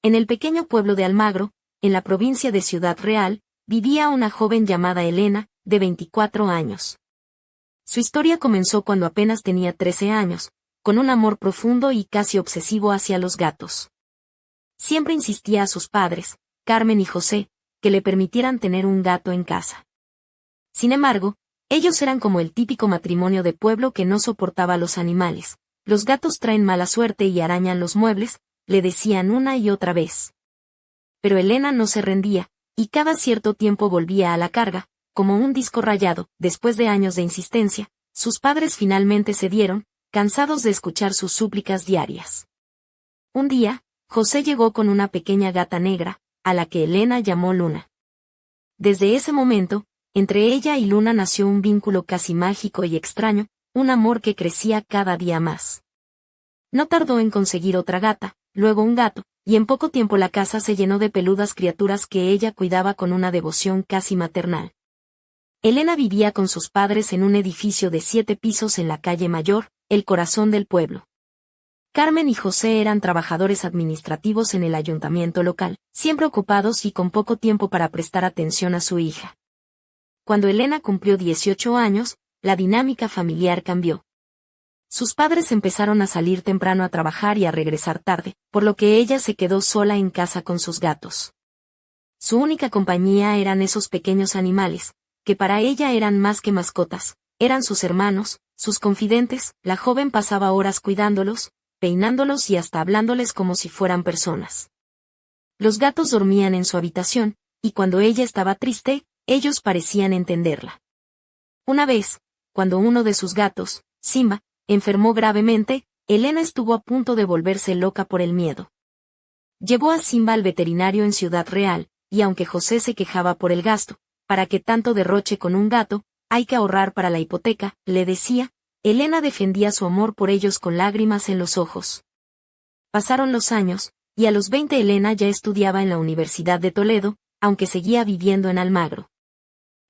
En el pequeño pueblo de Almagro, en la provincia de Ciudad Real, vivía una joven llamada Elena, de 24 años. Su historia comenzó cuando apenas tenía 13 años, con un amor profundo y casi obsesivo hacia los gatos. Siempre insistía a sus padres, Carmen y José, que le permitieran tener un gato en casa. Sin embargo, ellos eran como el típico matrimonio de pueblo que no soportaba a los animales. Los gatos traen mala suerte y arañan los muebles, le decían una y otra vez. Pero Elena no se rendía, y cada cierto tiempo volvía a la carga, como un disco rayado. Después de años de insistencia, sus padres finalmente cedieron, cansados de escuchar sus súplicas diarias. Un día, José llegó con una pequeña gata negra, a la que Elena llamó Luna. Desde ese momento, entre ella y Luna nació un vínculo casi mágico y extraño, un amor que crecía cada día más. No tardó en conseguir otra gata, luego un gato, y en poco tiempo la casa se llenó de peludas criaturas que ella cuidaba con una devoción casi maternal. Elena vivía con sus padres en un edificio de 7 pisos en la calle Mayor, el corazón del pueblo. Carmen y José eran trabajadores administrativos en el ayuntamiento local, siempre ocupados y con poco tiempo para prestar atención a su hija. Cuando Elena cumplió 18 años, la dinámica familiar cambió. Sus padres empezaron a salir temprano a trabajar y a regresar tarde, por lo que ella se quedó sola en casa con sus gatos. Su única compañía eran esos pequeños animales, que para ella eran más que mascotas, eran sus hermanos, sus confidentes. La joven pasaba horas cuidándolos, peinándolos y hasta hablándoles como si fueran personas. Los gatos dormían en su habitación, y cuando ella estaba triste, ellos parecían entenderla. Una vez, cuando uno de sus gatos, Simba, enfermó gravemente, Elena estuvo a punto de volverse loca por el miedo. Llevó a Simba al veterinario en Ciudad Real, y aunque José se quejaba por el gasto, ¿para qué tanto derroche con un gato? Hay que ahorrar para la hipoteca, le decía. Elena defendía su amor por ellos con lágrimas en los ojos. Pasaron los años, y a los 20 Elena ya estudiaba en la Universidad de Toledo, aunque seguía viviendo en Almagro.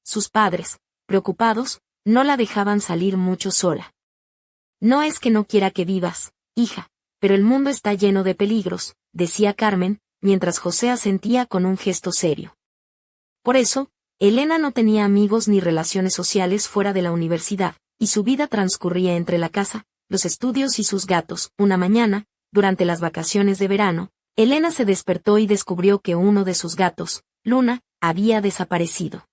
Sus padres, preocupados, no la dejaban salir mucho sola. No es que no quiera que vivas, hija, pero el mundo está lleno de peligros, decía Carmen, mientras José asentía con un gesto serio. Por eso, Elena no tenía amigos ni relaciones sociales fuera de la universidad, y su vida transcurría entre la casa, los estudios y sus gatos. Una mañana, durante las vacaciones de verano, Elena se despertó y descubrió que uno de sus gatos, Luna, había desaparecido.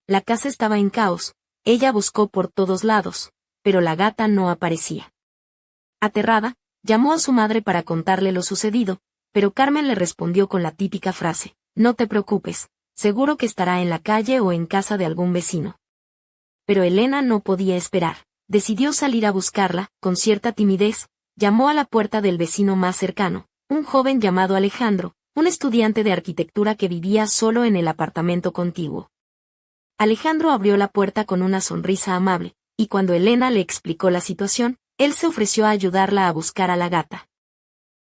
La casa estaba en caos, ella buscó por todos lados, pero la gata no aparecía. Aterrada, llamó a su madre para contarle lo sucedido, pero Carmen le respondió con la típica frase: no te preocupes, seguro que estará en la calle o en casa de algún vecino. Pero Elena no podía esperar. Decidió salir a buscarla. Con cierta timidez, llamó a la puerta del vecino más cercano, un joven llamado Alejandro, un estudiante de arquitectura que vivía solo en el apartamento contiguo. Alejandro abrió la puerta con una sonrisa amable, y cuando Elena le explicó la situación, él se ofreció a ayudarla a buscar a la gata.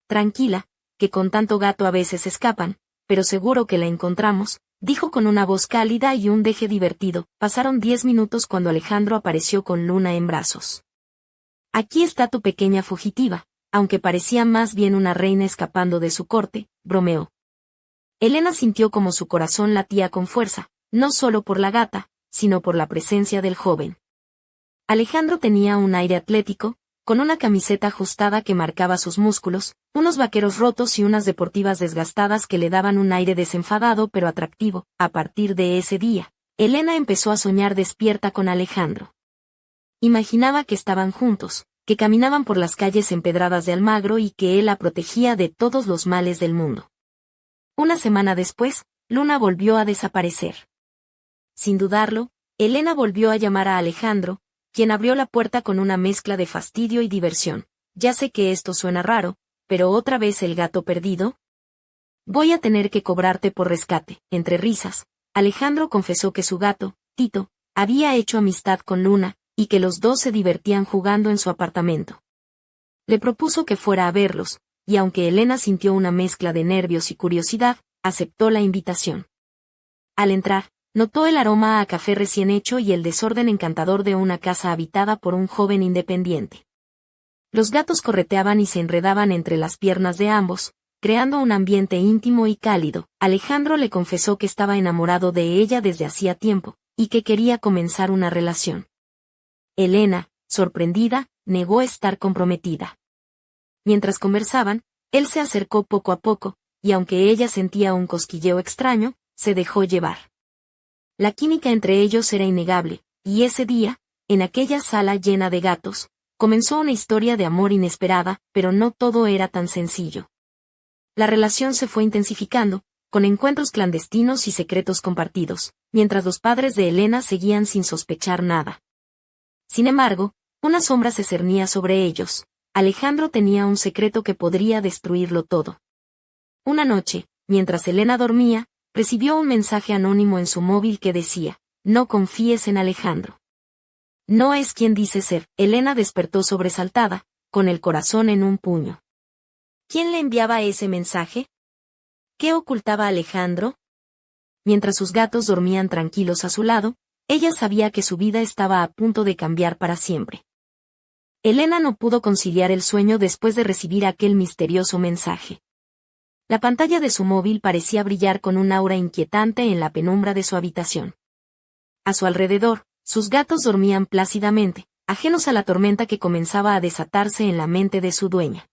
Tranquila, que con tanto gato a veces escapan, pero seguro que la encontramos, dijo con una voz cálida y un deje divertido. Pasaron 10 minutos cuando Alejandro apareció con Luna en brazos. Aquí está tu pequeña fugitiva, aunque parecía más bien una reina escapando de su corte, bromeó. Elena sintió como su corazón latía con fuerza, no solo por la gata, sino por la presencia del joven. Alejandro tenía un aire atlético, con una camiseta ajustada que marcaba sus músculos, unos vaqueros rotos y unas deportivas desgastadas que le daban un aire desenfadado pero atractivo. A partir de ese día, Elena empezó a soñar despierta con Alejandro. Imaginaba que estaban juntos, que caminaban por las calles empedradas de Almagro y que él la protegía de todos los males del mundo. Una semana después, Luna volvió a desaparecer. Sin dudarlo, Elena volvió a llamar a Alejandro, quien abrió la puerta con una mezcla de fastidio y diversión. Ya sé que esto suena raro, pero otra vez el gato perdido. Voy a tener que cobrarte por rescate. Entre risas, Alejandro confesó que su gato, Tito, había hecho amistad con Luna, y que los dos se divertían jugando en su apartamento. Le propuso que fuera a verlos, y aunque Elena sintió una mezcla de nervios y curiosidad, aceptó la invitación. Al entrar, notó el aroma a café recién hecho y el desorden encantador de una casa habitada por un joven independiente. Los gatos correteaban y se enredaban entre las piernas de ambos, creando un ambiente íntimo y cálido. Alejandro le confesó que estaba enamorado de ella desde hacía tiempo, y que quería comenzar una relación. Elena, sorprendida, negó estar comprometida. Mientras conversaban, él se acercó poco a poco, y aunque ella sentía un cosquilleo extraño, se dejó llevar. La química entre ellos era innegable, y ese día, en aquella sala llena de gatos, comenzó una historia de amor inesperada, pero no todo era tan sencillo. La relación se fue intensificando, con encuentros clandestinos y secretos compartidos, mientras los padres de Elena seguían sin sospechar nada. Sin embargo, una sombra se cernía sobre ellos. Alejandro tenía un secreto que podría destruirlo todo. Una noche, mientras Elena dormía, recibió un mensaje anónimo en su móvil que decía: «No confíes en Alejandro. No es quien dice ser». Elena despertó sobresaltada, con el corazón en un puño. ¿Quién le enviaba ese mensaje? ¿Qué ocultaba Alejandro? Mientras sus gatos dormían tranquilos a su lado, ella sabía que su vida estaba a punto de cambiar para siempre. Elena no pudo conciliar el sueño después de recibir aquel misterioso mensaje. La pantalla de su móvil parecía brillar con un aura inquietante en la penumbra de su habitación. A su alrededor, sus gatos dormían plácidamente, ajenos a la tormenta que comenzaba a desatarse en la mente de su dueña.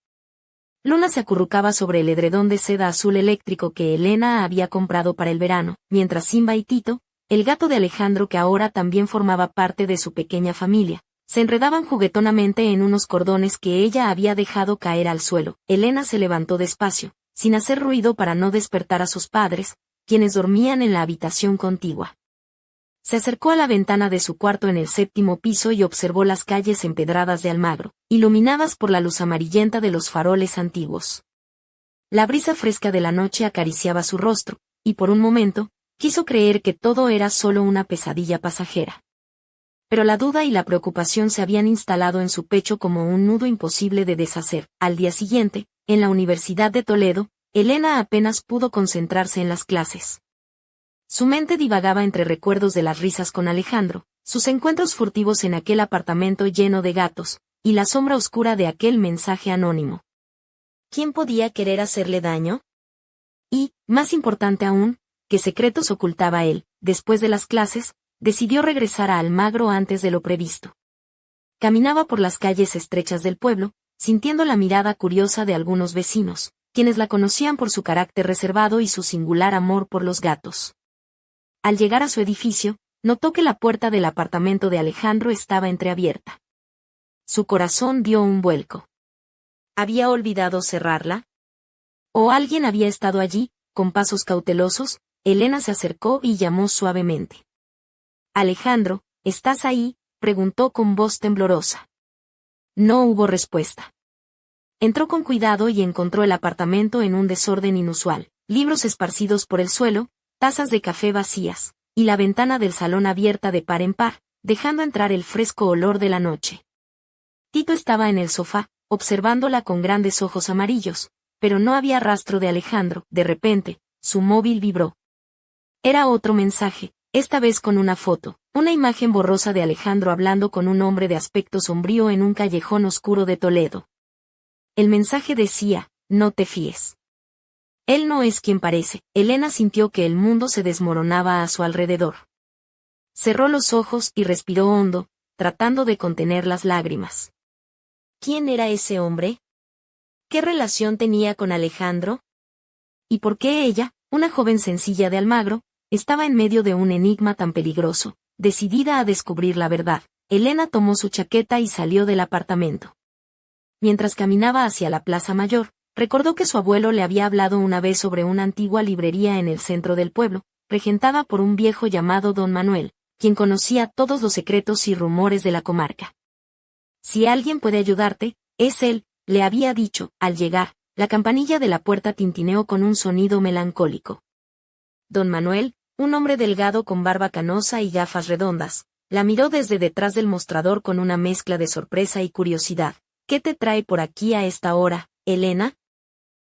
Luna se acurrucaba sobre el edredón de seda azul eléctrico que Elena había comprado para el verano, mientras Simba y Tito, el gato de Alejandro que ahora también formaba parte de su pequeña familia, se enredaban juguetonamente en unos cordones que ella había dejado caer al suelo. Elena se levantó despacio, sin hacer ruido para no despertar a sus padres, quienes dormían en la habitación contigua. Se acercó a la ventana de su cuarto en el 7º piso y observó las calles empedradas de Almagro, iluminadas por la luz amarillenta de los faroles antiguos. La brisa fresca de la noche acariciaba su rostro, y por un momento, quiso creer que todo era solo una pesadilla pasajera. Pero la duda y la preocupación se habían instalado en su pecho como un nudo imposible de deshacer. Al día siguiente, en la Universidad de Toledo, Elena apenas pudo concentrarse en las clases. Su mente divagaba entre recuerdos de las risas con Alejandro, sus encuentros furtivos en aquel apartamento lleno de gatos, y la sombra oscura de aquel mensaje anónimo. ¿Quién podía querer hacerle daño? Y, más importante aún, ¿qué secretos ocultaba él? Después de las clases, decidió regresar a Almagro antes de lo previsto. Caminaba por las calles estrechas del pueblo, sintiendo la mirada curiosa de algunos vecinos, quienes la conocían por su carácter reservado y su singular amor por los gatos. Al llegar a su edificio, notó que la puerta del apartamento de Alejandro estaba entreabierta. Su corazón dio un vuelco. ¿Había olvidado cerrarla? ¿O alguien había estado allí? Con pasos cautelosos, Elena se acercó y llamó suavemente. «Alejandro, ¿estás ahí?», preguntó con voz temblorosa. No hubo respuesta. Entró con cuidado y encontró el apartamento en un desorden inusual, libros esparcidos por el suelo, tazas de café vacías, y la ventana del salón abierta de par en par, dejando entrar el fresco olor de la noche. Tito estaba en el sofá, observándola con grandes ojos amarillos, pero no había rastro de Alejandro. De repente, su móvil vibró. Era otro mensaje, esta vez con una foto, una imagen borrosa de Alejandro hablando con un hombre de aspecto sombrío en un callejón oscuro de Toledo. El mensaje decía: «No te fíes. Él no es quien parece». Elena sintió que el mundo se desmoronaba a su alrededor. Cerró los ojos y respiró hondo, tratando de contener las lágrimas. ¿Quién era ese hombre? ¿Qué relación tenía con Alejandro? ¿Y por qué ella, una joven sencilla de Almagro, estaba en medio de un enigma tan peligroso? Decidida a descubrir la verdad, Elena tomó su chaqueta y salió del apartamento. Mientras caminaba hacia la Plaza Mayor, recordó que su abuelo le había hablado una vez sobre una antigua librería en el centro del pueblo, regentada por un viejo llamado Don Manuel, quien conocía todos los secretos y rumores de la comarca. «Si alguien puede ayudarte, es él», le había dicho. Al llegar, la campanilla de la puerta tintineó con un sonido melancólico. Don Manuel, un hombre delgado con barba canosa y gafas redondas, la miró desde detrás del mostrador con una mezcla de sorpresa y curiosidad. «¿Qué te trae por aquí a esta hora, Elena?»,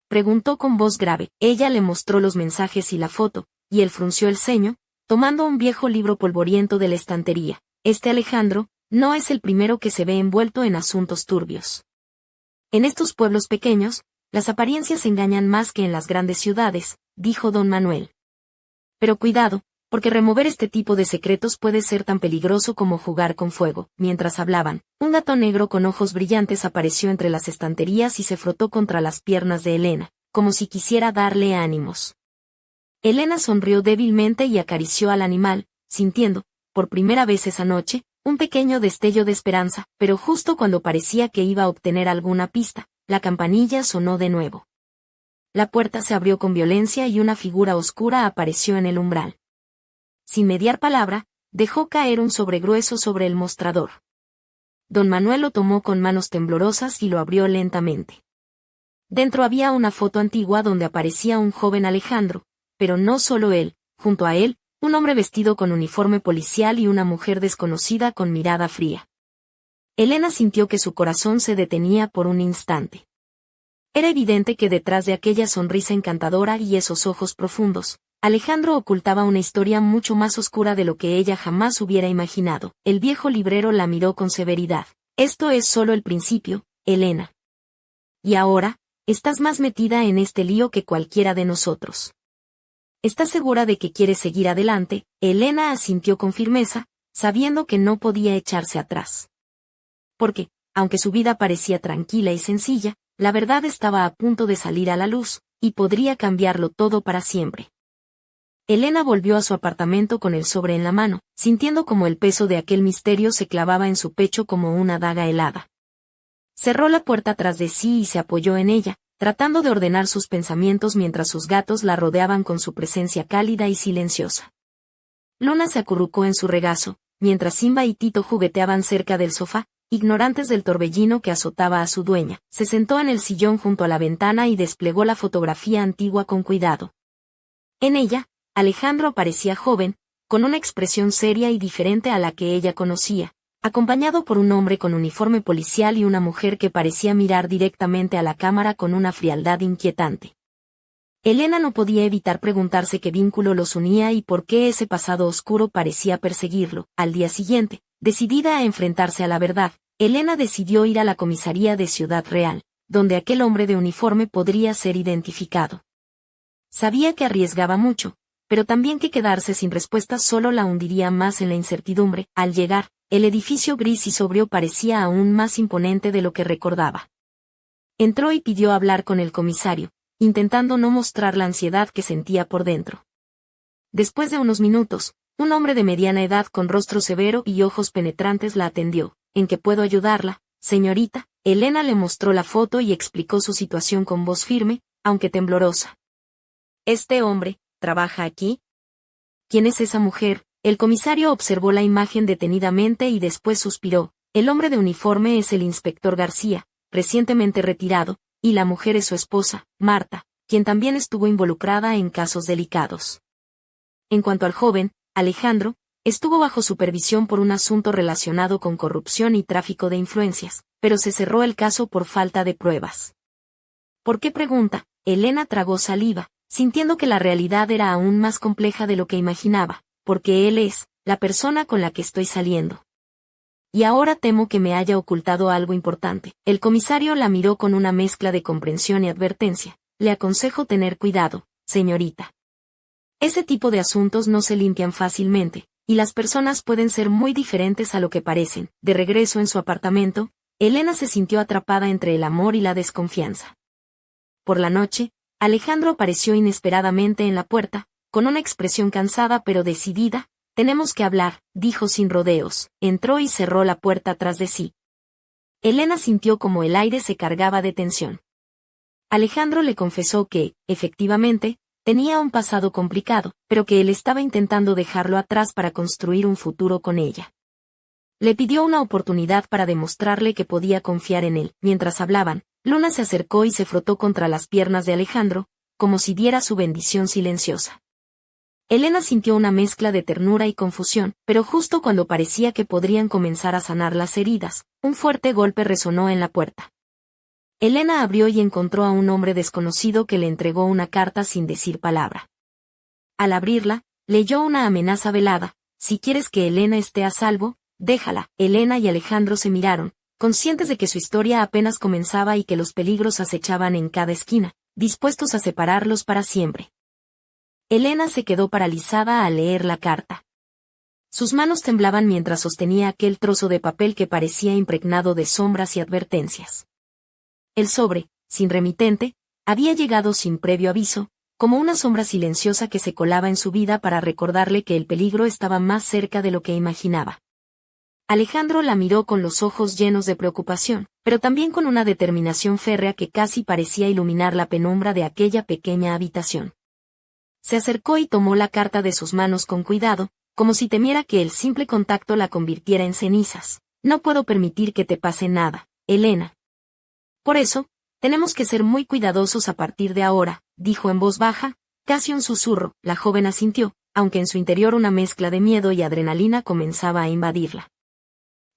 preguntó con voz grave. Ella le mostró los mensajes y la foto, y él frunció el ceño, tomando un viejo libro polvoriento de la estantería. «Este Alejandro no es el primero que se ve envuelto en asuntos turbios. En estos pueblos pequeños, Las apariencias engañan más que en las grandes ciudades, dijo don Manuel. Pero cuidado, porque remover este tipo de secretos puede ser tan peligroso como jugar con fuego. Mientras hablaban, un gato negro con ojos brillantes apareció entre las estanterías y se frotó contra las piernas de Elena, como si quisiera darle ánimos. Elena sonrió débilmente y acarició al animal, sintiendo, por primera vez esa noche, un pequeño destello de esperanza, pero justo cuando parecía que iba a obtener alguna pista, la campanilla sonó de nuevo. La puerta se abrió con violencia y una figura oscura apareció en el umbral. Sin mediar palabra, dejó caer un sobregrueso sobre el mostrador. Don Manuel lo tomó con manos temblorosas y lo abrió lentamente. Dentro había una foto antigua donde aparecía un joven Alejandro, pero no solo él, junto a él, un hombre vestido con uniforme policial y una mujer desconocida con mirada fría. Elena sintió que su corazón se detenía por un instante. Era evidente que detrás de aquella sonrisa encantadora y esos ojos profundos, Alejandro ocultaba una historia mucho más oscura de lo que ella jamás hubiera imaginado. El viejo librero la miró con severidad. Esto es solo el principio, Elena. Y ahora, estás más metida en este lío que cualquiera de nosotros. ¿Estás segura de que quieres seguir adelante? Elena asintió con firmeza, sabiendo que no podía echarse atrás. Porque, aunque su vida parecía tranquila y sencilla, la verdad estaba a punto de salir a la luz, y podría cambiarlo todo para siempre. Elena volvió a su apartamento con el sobre en la mano, sintiendo como el peso de aquel misterio se clavaba en su pecho como una daga helada. Cerró la puerta tras de sí y se apoyó en ella, tratando de ordenar sus pensamientos mientras sus gatos la rodeaban con su presencia cálida y silenciosa. Luna se acurrucó en su regazo, mientras Simba y Tito jugueteaban cerca del sofá, ignorantes del torbellino que azotaba a su dueña. Se sentó en el sillón junto a la ventana y desplegó la fotografía antigua con cuidado. En ella, Alejandro parecía joven, con una expresión seria y diferente a la que ella conocía, acompañado por un hombre con uniforme policial y una mujer que parecía mirar directamente a la cámara con una frialdad inquietante. Elena no podía evitar preguntarse qué vínculo los unía y por qué ese pasado oscuro parecía perseguirlo. Al día siguiente, decidida a enfrentarse a la verdad, Elena decidió ir a la comisaría de Ciudad Real, donde aquel hombre de uniforme podría ser identificado. Sabía que arriesgaba mucho, pero también que quedarse sin respuesta solo la hundiría más en la incertidumbre. Al llegar, el edificio gris y sobrio parecía aún más imponente de lo que recordaba. Entró y pidió hablar con el comisario, intentando no mostrar la ansiedad que sentía por dentro. Después de unos minutos, un hombre de mediana edad con rostro severo y ojos penetrantes la atendió. ¿En qué puedo ayudarla, señorita? Elena le mostró la foto y explicó su situación con voz firme, aunque temblorosa. ¿Este hombre trabaja aquí? ¿Quién es esa mujer? El comisario observó la imagen detenidamente y después suspiró. El hombre de uniforme es el inspector García, recientemente retirado, y la mujer es su esposa, Marta, quien también estuvo involucrada en casos delicados. En cuanto al joven, Alejandro, estuvo bajo supervisión por un asunto relacionado con corrupción y tráfico de influencias, pero se cerró el caso por falta de pruebas. ¿Por qué pregunta? Elena tragó saliva, sintiendo que la realidad era aún más compleja de lo que imaginaba, porque él es la persona con la que estoy saliendo. Y ahora temo que me haya ocultado algo importante. El comisario la miró con una mezcla de comprensión y advertencia. Le aconsejo tener cuidado, señorita. Ese tipo de asuntos no se limpian fácilmente, y las personas pueden ser muy diferentes a lo que parecen. De regreso en su apartamento, Elena se sintió atrapada entre el amor y la desconfianza. Por la noche, Alejandro apareció inesperadamente en la puerta, con una expresión cansada pero decidida. Tenemos que hablar, dijo sin rodeos. Entró y cerró la puerta tras de sí. Elena sintió como el aire se cargaba de tensión. Alejandro le confesó que, efectivamente, tenía un pasado complicado, pero que él estaba intentando dejarlo atrás para construir un futuro con ella. Le pidió una oportunidad para demostrarle que podía confiar en él. Mientras hablaban, Luna se acercó y se frotó contra las piernas de Alejandro, como si diera su bendición silenciosa. Elena sintió una mezcla de ternura y confusión, pero justo cuando parecía que podrían comenzar a sanar las heridas, un fuerte golpe resonó en la puerta. Elena abrió y encontró a un hombre desconocido que le entregó una carta sin decir palabra. Al abrirla, leyó una amenaza velada: si quieres que Elena esté a salvo, déjala. Elena y Alejandro se miraron, conscientes de que su historia apenas comenzaba y que los peligros acechaban en cada esquina, dispuestos a separarlos para siempre. Elena se quedó paralizada al leer la carta. Sus manos temblaban mientras sostenía aquel trozo de papel que parecía impregnado de sombras y advertencias. El sobre, sin remitente, había llegado sin previo aviso, como una sombra silenciosa que se colaba en su vida para recordarle que el peligro estaba más cerca de lo que imaginaba. Alejandro la miró con los ojos llenos de preocupación, pero también con una determinación férrea que casi parecía iluminar la penumbra de aquella pequeña habitación. Se acercó y tomó la carta de sus manos con cuidado, como si temiera que el simple contacto la convirtiera en cenizas. No puedo permitir que te pase nada, Elena. Por eso, tenemos que ser muy cuidadosos a partir de ahora, dijo en voz baja, casi un susurro. La joven asintió, aunque en su interior una mezcla de miedo y adrenalina comenzaba a invadirla.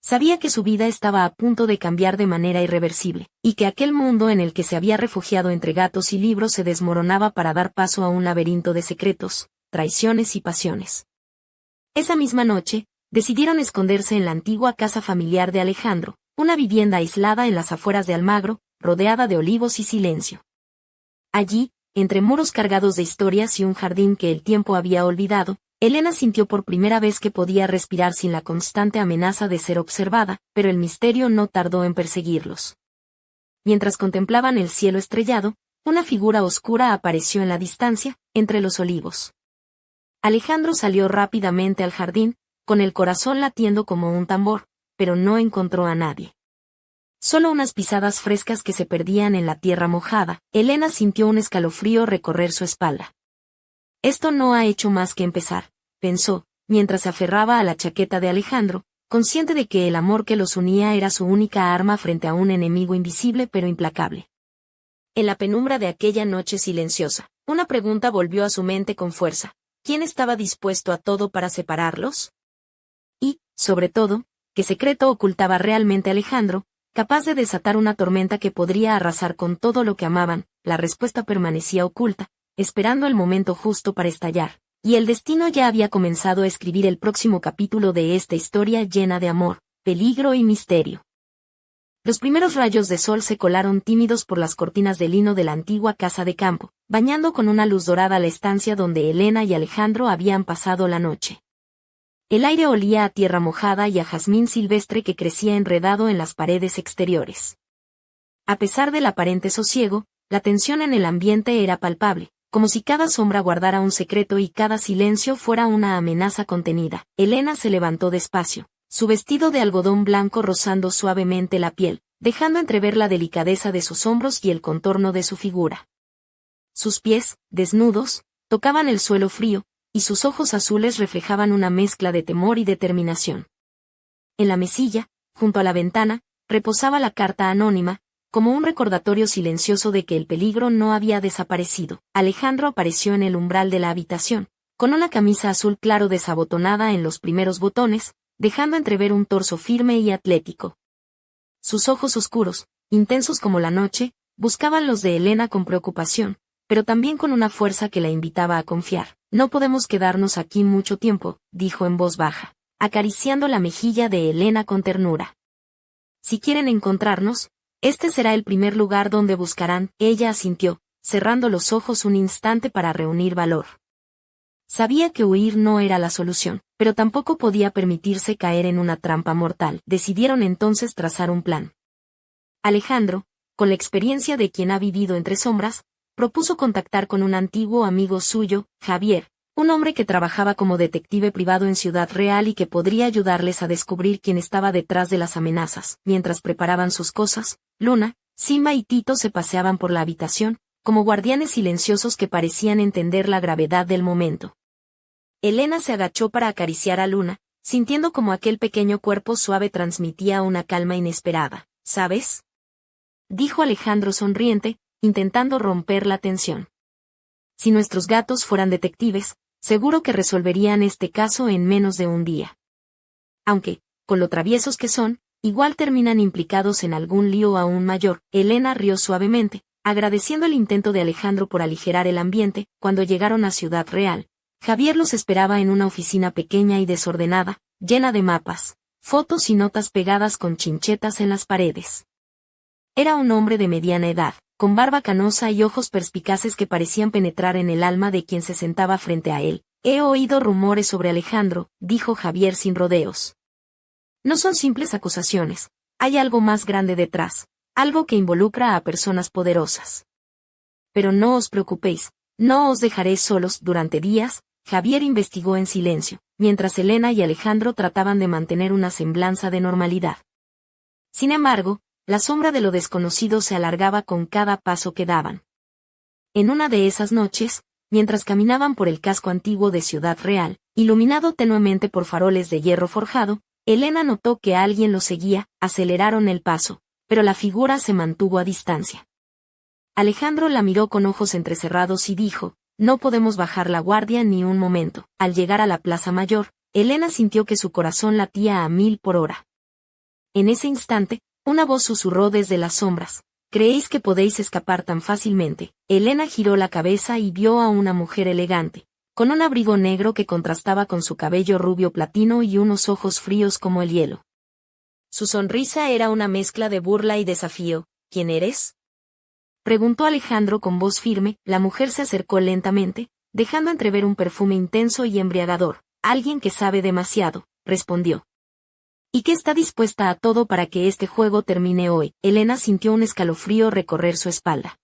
Sabía que su vida estaba a punto de cambiar de manera irreversible, y que aquel mundo en el que se había refugiado entre gatos y libros se desmoronaba para dar paso a un laberinto de secretos, traiciones y pasiones. Esa misma noche, decidieron esconderse en la antigua casa familiar de Alejandro, una vivienda aislada en las afueras de Almagro, rodeada de olivos y silencio. Allí, entre muros cargados de historias y un jardín que el tiempo había olvidado, Elena sintió por primera vez que podía respirar sin la constante amenaza de ser observada, pero el misterio no tardó en perseguirlos. Mientras contemplaban el cielo estrellado, una figura oscura apareció en la distancia, entre los olivos. Alejandro salió rápidamente al jardín, con el corazón latiendo como un tambor, pero no encontró a nadie. Solo unas pisadas frescas que se perdían en la tierra mojada. Elena sintió un escalofrío recorrer su espalda. Esto no ha hecho más que empezar, pensó, mientras se aferraba a la chaqueta de Alejandro, consciente de que el amor que los unía era su única arma frente a un enemigo invisible pero implacable. En la penumbra de aquella noche silenciosa, una pregunta volvió a su mente con fuerza. ¿Quién estaba dispuesto a todo para separarlos? Y, sobre todo, ¿qué secreto ocultaba realmente Alejandro, capaz de desatar una tormenta que podría arrasar con todo lo que amaban? La respuesta permanecía oculta, esperando el momento justo para estallar, y el destino ya había comenzado a escribir el próximo capítulo de esta historia llena de amor, peligro y misterio. Los primeros rayos de sol se colaron tímidos por las cortinas de lino de la antigua casa de campo, bañando con una luz dorada la estancia donde Elena y Alejandro habían pasado la noche. El aire olía a tierra mojada y a jazmín silvestre que crecía enredado en las paredes exteriores. A pesar del aparente sosiego, la tensión en el ambiente era palpable, como si cada sombra guardara un secreto y cada silencio fuera una amenaza contenida. Elena se levantó despacio, su vestido de algodón blanco rozando suavemente la piel, dejando entrever la delicadeza de sus hombros y el contorno de su figura. Sus pies, desnudos, tocaban el suelo frío, y sus ojos azules reflejaban una mezcla de temor y determinación. En la mesilla, junto a la ventana, reposaba la carta anónima, como un recordatorio silencioso de que el peligro no había desaparecido. Alejandro apareció en el umbral de la habitación, con una camisa azul claro desabotonada en los primeros botones, dejando entrever un torso firme y atlético. Sus ojos oscuros, intensos como la noche, buscaban los de Elena con preocupación, pero también con una fuerza que la invitaba a confiar. No podemos quedarnos aquí mucho tiempo, dijo en voz baja, acariciando la mejilla de Elena con ternura. Si quieren encontrarnos, este será el primer lugar donde buscarán. Ella asintió, cerrando los ojos un instante para reunir valor. Sabía que huir no era la solución, pero tampoco podía permitirse caer en una trampa mortal. Decidieron entonces trazar un plan. Alejandro, con la experiencia de quien ha vivido entre sombras, propuso contactar con un antiguo amigo suyo, Javier, un hombre que trabajaba como detective privado en Ciudad Real y que podría ayudarles a descubrir quién estaba detrás de las amenazas. Mientras preparaban sus cosas, Luna, Simba y Tito se paseaban por la habitación, como guardianes silenciosos que parecían entender la gravedad del momento. Elena se agachó para acariciar a Luna, sintiendo como aquel pequeño cuerpo suave transmitía una calma inesperada. ¿Sabes?, dijo Alejandro sonriente, intentando romper la tensión. Si nuestros gatos fueran detectives, seguro que resolverían este caso en menos de un día. Aunque, con lo traviesos que son, igual terminan implicados en algún lío aún mayor. Elena rió suavemente, agradeciendo el intento de Alejandro por aligerar el ambiente. Cuando llegaron a Ciudad Real, Javier los esperaba en una oficina pequeña y desordenada, llena de mapas, fotos y notas pegadas con chinchetas en las paredes. Era un hombre de mediana edad, con barba canosa y ojos perspicaces que parecían penetrar en el alma de quien se sentaba frente a él. He oído rumores sobre Alejandro, dijo Javier sin rodeos. No son simples acusaciones, hay algo más grande detrás, algo que involucra a personas poderosas. Pero no os preocupéis, no os dejaré solos durante días. Javier investigó en silencio, mientras Elena y Alejandro trataban de mantener una semblanza de normalidad. Sin embargo, la sombra de lo desconocido se alargaba con cada paso que daban. En una de esas noches, mientras caminaban por el casco antiguo de Ciudad Real, iluminado tenuemente por faroles de hierro forjado, Elena notó que alguien lo seguía. Aceleraron el paso, pero la figura se mantuvo a distancia. Alejandro la miró con ojos entrecerrados y dijo, no podemos bajar la guardia ni un momento. Al llegar a la Plaza Mayor, Elena sintió que su corazón latía a 1000 por hora. En ese instante, una voz susurró desde las sombras. ¿Creéis que podéis escapar tan fácilmente? Elena giró la cabeza y vio a una mujer elegante, con un abrigo negro que contrastaba con su cabello rubio platino y unos ojos fríos como el hielo. Su sonrisa era una mezcla de burla y desafío. ¿Quién eres?, preguntó Alejandro con voz firme. La mujer se acercó lentamente, dejando entrever un perfume intenso y embriagador. Alguien que sabe demasiado, respondió. ¿Y que está dispuesta a todo para que este juego termine hoy? Elena sintió un escalofrío recorrer su espalda.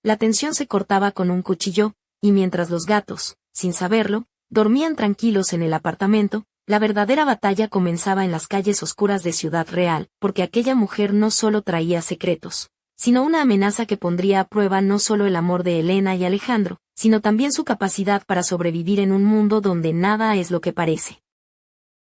La tensión se cortaba con un cuchillo, y mientras los gatos, sin saberlo, dormían tranquilos en el apartamento, la verdadera batalla comenzaba en las calles oscuras de Ciudad Real, porque aquella mujer no solo traía secretos, sino una amenaza que pondría a prueba no solo el amor de Elena y Alejandro, sino también su capacidad para sobrevivir en un mundo donde nada es lo que parece.